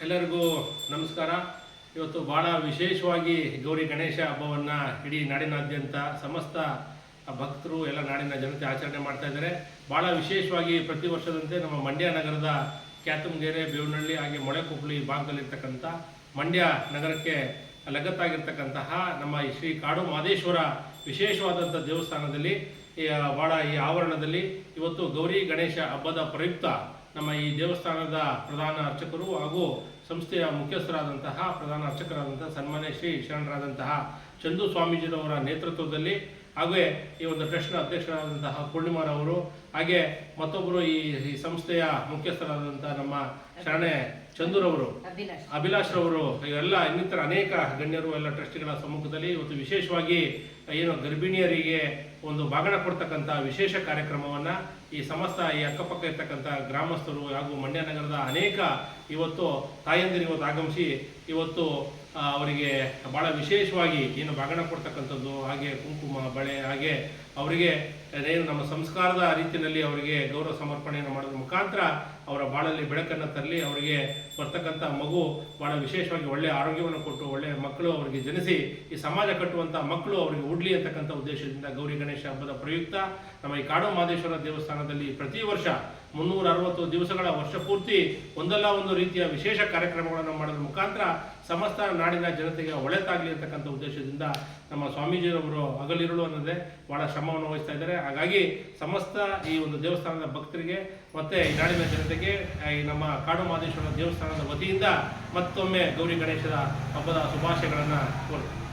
ಎಲ್ಲರಿಗೂ ನಮಸ್ಕಾರ. ಇವತ್ತು ಭಾಳ ವಿಶೇಷವಾಗಿ ಗೌರಿ ಗಣೇಶ ಹಬ್ಬವನ್ನು ಇಡೀ ನಾಡಿನಾದ್ಯಂತ ಸಮಸ್ತ ಭಕ್ತರು ಎಲ್ಲ ನಾಡಿನ ಜನತೆ ಆಚರಣೆ ಮಾಡ್ತಾ ಇದ್ದಾರೆ. ಭಾಳ ವಿಶೇಷವಾಗಿ ಪ್ರತಿ ವರ್ಷದಂತೆ ನಮ್ಮ ಮಂಡ್ಯ ನಗರದ ಕ್ಯಾತುಮಗೆರೆ, ಬೇವನಹಳ್ಳಿ ಹಾಗೆ ಮೊಳೆಕೊಪ್ಪಲಿ ಭಾಗದಲ್ಲಿರ್ತಕ್ಕಂಥ ಮಂಡ್ಯ ನಗರಕ್ಕೆ ಲಗತ್ತಾಗಿರ್ತಕ್ಕಂತಹ ನಮ್ಮ ಈ ಶ್ರೀ ಕಾಡು ಮಾದೇಶ್ವರ ವಿಶೇಷವಾದಂಥ ದೇವಸ್ಥಾನದಲ್ಲಿ ಈ ಆವರಣದಲ್ಲಿ ಇವತ್ತು ಗೌರಿ ಗಣೇಶ ಹಬ್ಬದ ಪ್ರಯುಕ್ತ ನಮ್ಮ ಈ ದೇವಸ್ಥಾನದ ಪ್ರಧಾನ ಅರ್ಚಕರು ಹಾಗೂ ಸಂಸ್ಥೆಯ ಮುಖ್ಯಸ್ಥರಾದಂತಹ ಪ್ರಧಾನ ಅರ್ಚಕರಾದಂತಹ ಸನ್ಮಾನ್ಯ ಶ್ರೀ ಶರಣರಾದಂತಹ ಚಂದು ಸ್ವಾಮೀಜಿರವರ ನೇತೃತ್ವದಲ್ಲಿ ಹಾಗೆ ಈ ಒಂದು ಟ್ರಸ್ಟ್ನ ಅಧ್ಯಕ್ಷರಾದಂತಹ ಪೂರ್ಣಿಮಾರವರು ಹಾಗೆ ಮತ್ತೊಬ್ಬರು ಈ ಸಂಸ್ಥೆಯ ಮುಖ್ಯಸ್ಥರಾದಂತಹ ನಮ್ಮ ಶರಣೆ ಚಂದೂರವರು, ಅಭಿಲಾಷ್ ರವರು, ಎಲ್ಲ ಇನ್ನಿತರ ಅನೇಕ ಗಣ್ಯರು ಎಲ್ಲ ಟ್ರಸ್ಟಿಗಳ ಸಮ್ಮುಖದಲ್ಲಿ ಇವತ್ತು ವಿಶೇಷವಾಗಿ ಏನು ಗರ್ಭಿಣಿಯರಿಗೆ ಒಂದು ಬಾಗಣ ಕೊಡ್ತಕ್ಕಂಥ ವಿಶೇಷ ಕಾರ್ಯಕ್ರಮವನ್ನು ಈ ಸಮಸ್ತ ಈ ಅಕ್ಕಪಕ್ಕ ಇರ್ತಕ್ಕಂಥ ಗ್ರಾಮಸ್ಥರು ಹಾಗೂ ಮಂಡ್ಯ ನಗರದ ಅನೇಕ ಇವತ್ತು ತಾಯಂದಿರು ಇವತ್ತು ಆಗಮಿಸಿ ಇವತ್ತು ಅವರಿಗೆ ಭಾಳ ವಿಶೇಷವಾಗಿ ಏನು ಬಾಗಣ ಕೊಡ್ತಕ್ಕಂಥದ್ದು ಹಾಗೆ ಕುಂಕುಮ ಬಳೆ ಹಾಗೆ ಅವರಿಗೆ ಏನು ನಮ್ಮ ಸಂಸ್ಕಾರದ ರೀತಿಯಲ್ಲಿ ಅವರಿಗೆ ಗೌರವ ಸಮರ್ಪಣೆಯನ್ನು ಮಾಡೋದ್ರ ಮುಖಾಂತರ ಅವರ ಬಾಳಲ್ಲಿ ಬೆಳಕನ್ನು ತರಲಿ, ಅವರಿಗೆ ಬರ್ತಕ್ಕಂಥ ಮಗು ಭಾಳ ವಿಶೇಷವಾಗಿ ಒಳ್ಳೆಯ ಆರೋಗ್ಯವನ್ನು ಕೊಟ್ಟು ಒಳ್ಳೆಯ ಮಕ್ಕಳು ಅವರಿಗೆ ಜನಿಸಿ ಈ ಸಮಾಜ ಕಟ್ಟುವಂಥ ಮಕ್ಕಳು ಅವರಿಗೆ ಉಡ್ಲಿ ಅಂತಕ್ಕಂಥ ಉದ್ದೇಶದಿಂದ ಗೌರಿ ಗಣೇಶ ಹಬ್ಬದ ಪ್ರಯುಕ್ತ ನಮ್ಮ ಈ ಕಾಡು ಮಾದೇಶ್ವರ ದೇವಸ್ಥಾನದಲ್ಲಿ ಪ್ರತಿ ವರ್ಷ 360 ದಿವಸಗಳ ವರ್ಷ ಪೂರ್ತಿ ಒಂದಲ್ಲ ಒಂದು ರೀತಿಯ ವಿಶೇಷ ಕಾರ್ಯಕ್ರಮಗಳನ್ನು ಮಾಡೋದ್ರ ಮುಖಾಂತರ ಸಮಸ್ತ ನಾಡಿನ ಜನತೆಗೆ ಒಳಿತಾಗಲಿ ಅಂತಕ್ಕಂಥ ಉದ್ದೇಶದಿಂದ ನಮ್ಮ ಸ್ವಾಮೀಜಿಯವರು ಹಗಲಿರುಳು ಅನ್ನೋದೇ ಭಾಳ ಶ್ರಮವನ್ನು ವಹಿಸ್ತಾ ಇದ್ದಾರೆ. ಹಾಗಾಗಿ ಸಮಸ್ತ ಈ ಒಂದು ದೇವಸ್ಥಾನದ ಭಕ್ತರಿಗೆ ಮತ್ತು ಈ ನಾಡಿನ ಜನತೆಗೆ ಈ ನಮ್ಮ ಕಾಡು ಮಾದೇಶ್ವರ ದೇವಸ್ಥಾನದ ವತಿಯಿಂದ ಮತ್ತೊಮ್ಮೆ ಗೌರಿ ಗಣೇಶದ ಹಬ್ಬದ ಶುಭಾಶಯಗಳನ್ನು ಕೋರ್ತೀನಿ.